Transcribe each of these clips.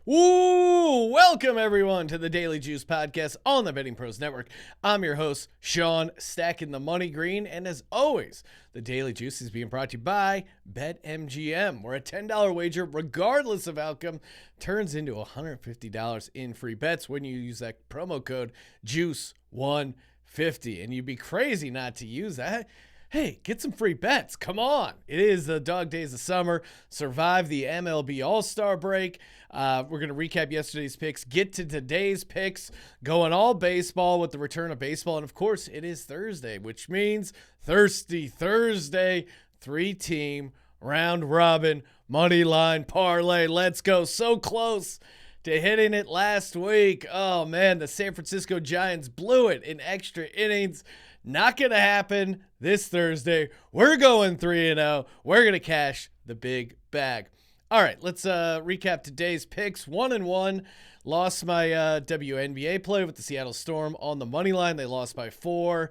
Ooh, welcome everyone to the Daily Juice Podcast on the Betting Pros Network. I'm your host, Sean, stacking the money green. And as always, the Daily Juice is being brought to you by BetMGM, where a $10 wager, regardless of outcome, turns into $150 in free bets when you use that promo code JUICE150. And you'd be crazy not to use that. Hey, get some free bets. Come on. It is the dog days of summer. Survive the MLB All-Star break. We're going to recap yesterday's picks, get to today's picks, going all baseball with the return of baseball. And, of course, it is Thursday, which means Thirsty Thursday, 3-team, round-robin, money line parlay. Let's go. So close to hitting it last week. Oh, man, the San Francisco Giants blew it in extra innings. Not going to happen this Thursday. We're going 3-0. We're going to cash the big bag. All right, let's recap today's picks. 1-1. Lost my WNBA play with the Seattle Storm on the money line. They lost by 4.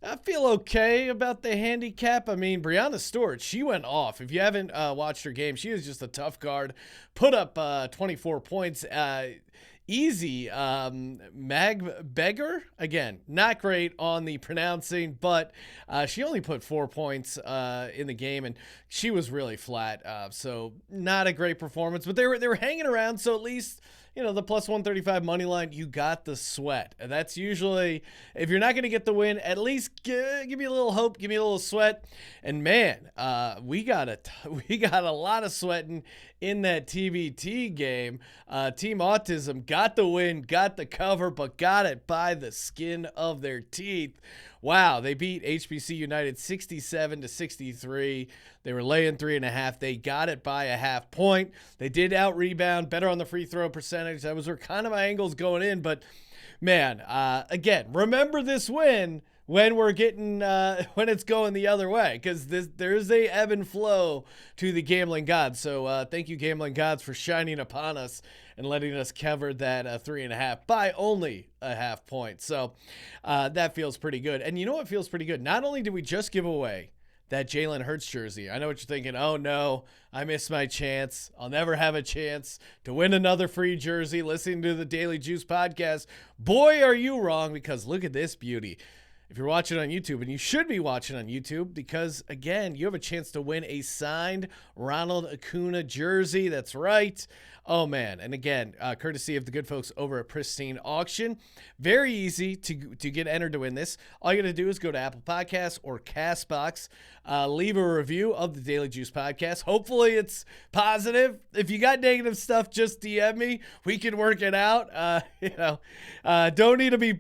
I feel okay about the handicap. I mean, Brianna Stewart, she went off. If you haven't watched her game, she was just a tough guard. Put up 24 points. Easy. Mag Beggar, again, not great on the pronouncing, but she only put 4 points in the game, and she was really flat. So not a great performance, but they were hanging around. So at least, you know, the plus 135 money line, you got the sweat. And that's usually, if you're not going to get the win, at least give me a little hope, give me a little sweat. And man, we got a lot of sweating in that TBT game. Team Autism got the win, got the cover, but got it by the skin of their teeth. Wow, they beat HBC United 67-63. They were laying 3.5. They got it by a half point. They did out-rebound, better on the free throw percentage. That was kind of my angles going in. But, man, again, remember this win when we're getting when it's going the other way, because there's a ebb and flow to the gambling gods. So thank you, gambling gods, for shining upon us and letting us cover that 3.5 by only a half point. So that feels pretty good. And you know what feels pretty good? Not only did we just give away that Jalen Hurts jersey. I know what you're thinking. Oh, no, I missed my chance. I'll never have a chance to win another free jersey listening to the Daily Juice podcast. Boy, are you wrong, because look at this beauty. If you're watching on YouTube, and you should be watching on YouTube, because, again, you have a chance to win a signed Ronald Acuna jersey. That's right. Oh, man. And, again, courtesy of the good folks over at Pristine Auction. Very easy to get entered to win this. All you got to do is go to Apple Podcasts or CastBox. Leave a review of the Daily Juice podcast. Hopefully it's positive. If you got negative stuff, just DM me. We can work it out. Don't need to be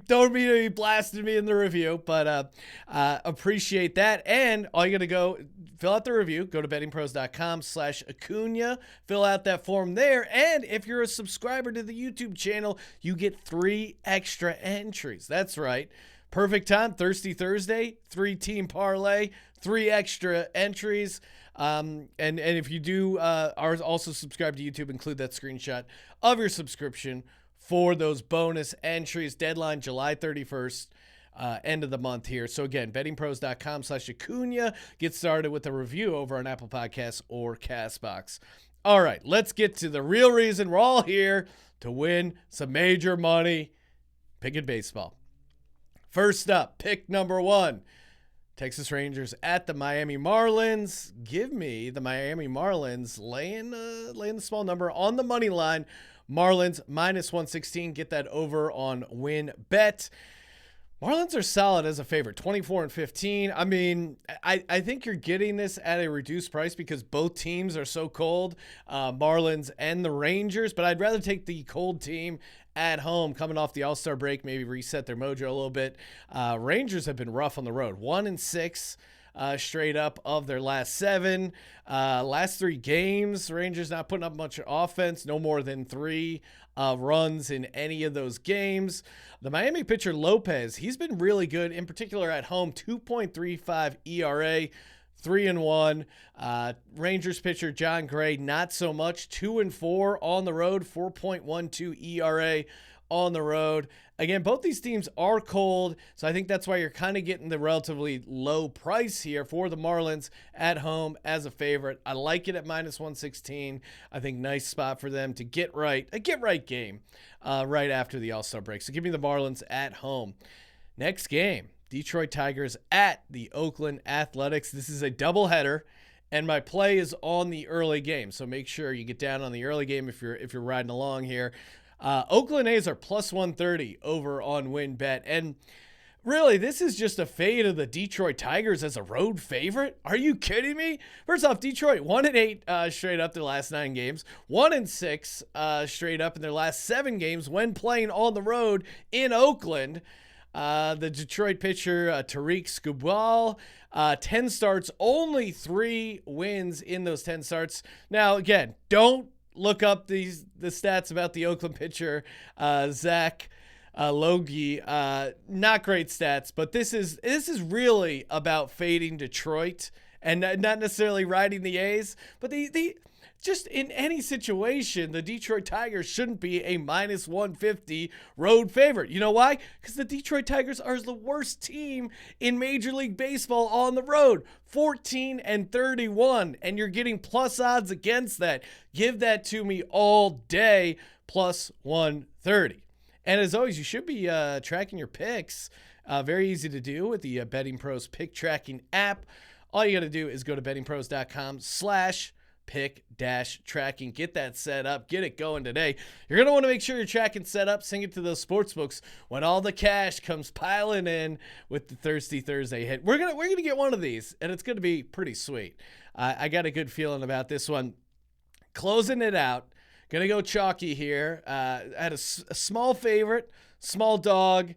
blasting me in the review, but appreciate that. And all you got to go fill out the review. Go to bettingpros.com/Acuna. Fill out that form there. And if you're a subscriber to the YouTube channel, you get 3 extra entries. That's right. Perfect time. Thirsty Thursday, 3-team parlay, 3 extra entries. And if you do are also subscribed to YouTube, include that screenshot of your subscription for those bonus entries. Deadline July 31st. End of the month here. So again, bettingpros.com/Acuna. Get started with a review over on Apple Podcasts or CastBox. All right, let's get to the real reason we're all here, to win some major money. Picking baseball. First up, pick number 1. Texas Rangers at the Miami Marlins. Give me the Miami Marlins laying the small number on the money line. Marlins minus 116. Get that over on WinBet. Marlins are solid as a favorite, 24-15. I mean, I think you're getting this at a reduced price because both teams are so cold, Marlins and the Rangers, but I'd rather take the cold team at home coming off the All-Star break, maybe reset their mojo a little bit. Rangers have been rough on the road, 1-6 straight up of their last 7. Last 3 games, Rangers not putting up much offense, no more than 3 runs in any of those games. The Miami pitcher Lopez, he's been really good, in particular at home, 2.35 ERA, 3-1. Rangers pitcher John Gray, not so much, 2-4 on the road, 4.12 ERA on the road. Again, both these teams are cold, so I think that's why you're kind of getting the relatively low price here for the Marlins at home as a favorite. I like it at minus 116. I think nice spot for them to get right, a get-right game right after the All-Star break. So give me the Marlins at home. Next game, Detroit Tigers at the Oakland Athletics. This is a doubleheader, and my play is on the early game. So make sure you get down on the early game if you're riding along here. Oakland A's are plus 130 over on WinBet. And really, this is just a fade of the Detroit Tigers as a road favorite. Are you kidding me? First off, Detroit 1-8 straight up their last 9 games, 1-6 straight up in their last 7 games when playing on the road in Oakland. The Detroit pitcher, Tariq Skubal, 10 starts, only 3 wins in those 10 starts. Now, again, don't look up the stats about the Oakland pitcher, Zach Logie. Not great stats, but this is really about fading Detroit and not necessarily riding the A's. But the just in any situation, the Detroit Tigers shouldn't be a minus 150 road favorite. You know why? Because the Detroit Tigers are the worst team in Major League Baseball on the road. 14-31, and you're getting plus odds against that. Give that to me all day, plus 130. And as always, you should be tracking your picks. Very easy to do with the Betting Pros pick tracking app. All you got to do is go to bettingpros.com/pick-tracking. Get that set up. Get it going today. You're going to want to make sure you're tracking set up. Sing it to those sports books when all the cash comes piling in with the Thirsty Thursday hit. We're gonna get one of these, and it's going to be pretty sweet. I got a good feeling about this one. Closing it out. Going to go chalky here. I had a small favorite, small dog,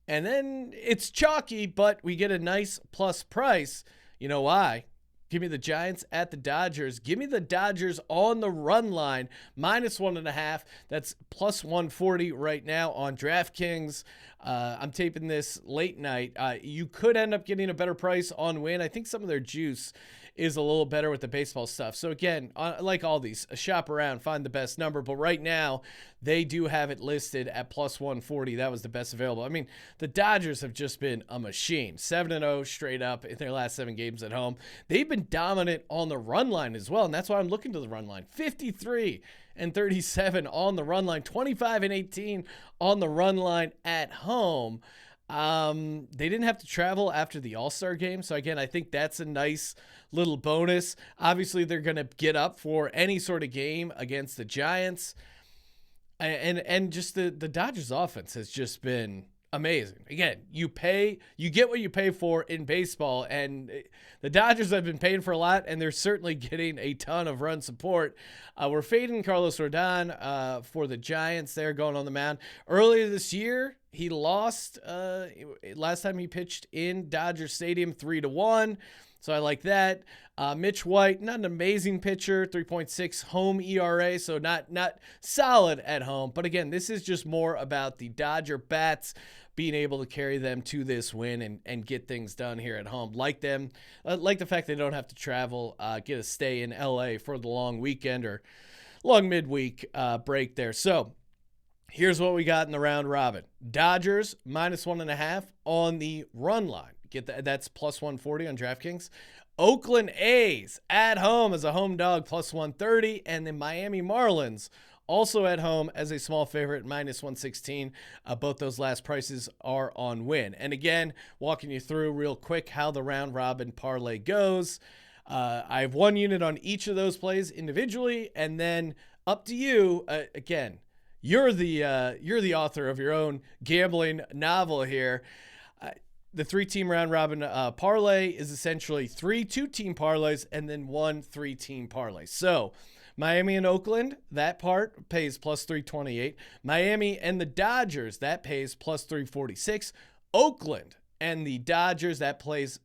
and then it's chalky, but we get a nice plus price. You know why? Give me the Giants at the Dodgers. Give me the Dodgers on the run line, minus 1.5. That's plus 140 right now on DraftKings. I'm taping this late night. You could end up getting a better price on Win. I think some of their juice is a little better with the baseball stuff. So again, like all these, shop around, find the best number. But right now, they do have it listed at plus 140. That was the best available. I mean, the Dodgers have just been a machine. 7-0 straight up in their last 7 games at home. They've been dominant on the run line as well, and that's why I'm looking to the run line. 53-37 on the run line. 25-18 on the run line at home. They didn't have to travel after the All-Star game. So again, I think that's a nice little bonus. Obviously, they're going to get up for any sort of game against the Giants. And just the Dodgers offense has just been amazing. Again, you get what you pay for in baseball, and the Dodgers have been paying for a lot, and they're certainly getting a ton of run support. We're fading Carlos Rodon for the Giants there going on the mound. Earlier this year, he lost last time he pitched in Dodger Stadium 3-1. So I like that. Mitch White, not an amazing pitcher, 3.6 home ERA, so not solid at home. But again, this is just more about the Dodger bats being able to carry them to this win and get things done here at home. Like them, like the fact they don't have to travel, get a stay in LA for the long weekend or long midweek break there. So here's what we got in the round robin. Dodgers minus 1.5 on the run line. Get that. That's plus 140 on DraftKings. Oakland A's at home as a home dog, plus 130. And the Miami Marlins also at home as a small favorite, minus 116. Both those last prices are on Win. And again, walking you through real quick how the round robin parlay goes. I have 1 unit on each of those plays individually, and then up to you. Again, you're the author of your own gambling novel here. The 3-team round robin parlay is essentially 3 2-team parlays and then 1 3-team parlay. So Miami and Oakland, that part pays plus 328. Miami and the Dodgers, that pays plus 346. Oakland and the Dodgers, that pays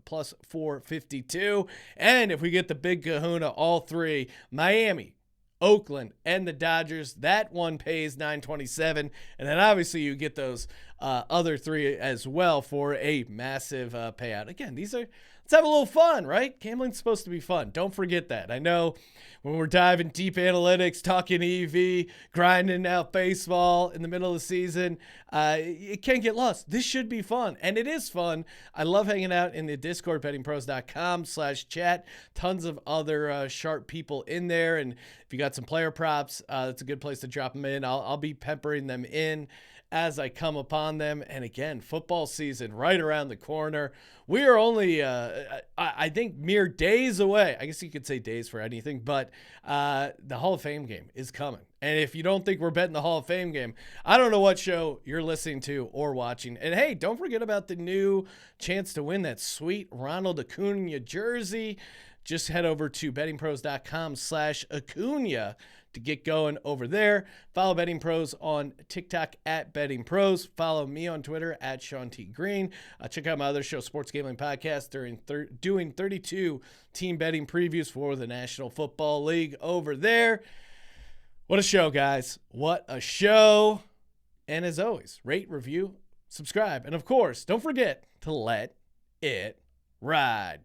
plus 452. And if we get the big kahuna, all 3, Miami, Oakland, and the Dodgers, that one pays $927. And then obviously you get those other 3 as well for a massive payout. Again, let's have a little fun, right? Gambling's supposed to be fun. Don't forget that. I know when we're diving deep analytics, talking EV, grinding out baseball in the middle of the season, it can get lost. This should be fun, and it is fun. I love hanging out in the Discord, bettingpros.com/chat. Tons of other sharp people in there, and if you got some player props, that's a good place to drop them in. I'll be peppering them in as I come upon them. And again, football season right around the corner. We are only, I think, mere days away. I guess you could say days for anything, but the Hall of Fame game is coming. And if you don't think we're betting the Hall of Fame game, I don't know what show you're listening to or watching. And hey, don't forget about the new chance to win that sweet Ronald Acuna jersey. Just head over to bettingpros.com/Acuna to get going over there. Follow Betting Pros on TikTok at Betting Pros. Follow me on Twitter at Sean T. Green. Check out my other show, Sports Gambling Podcast, doing 32 team betting previews for the National Football League over there. What a show, guys. What a show. And as always, rate, review, subscribe, and of course, don't forget to let it ride.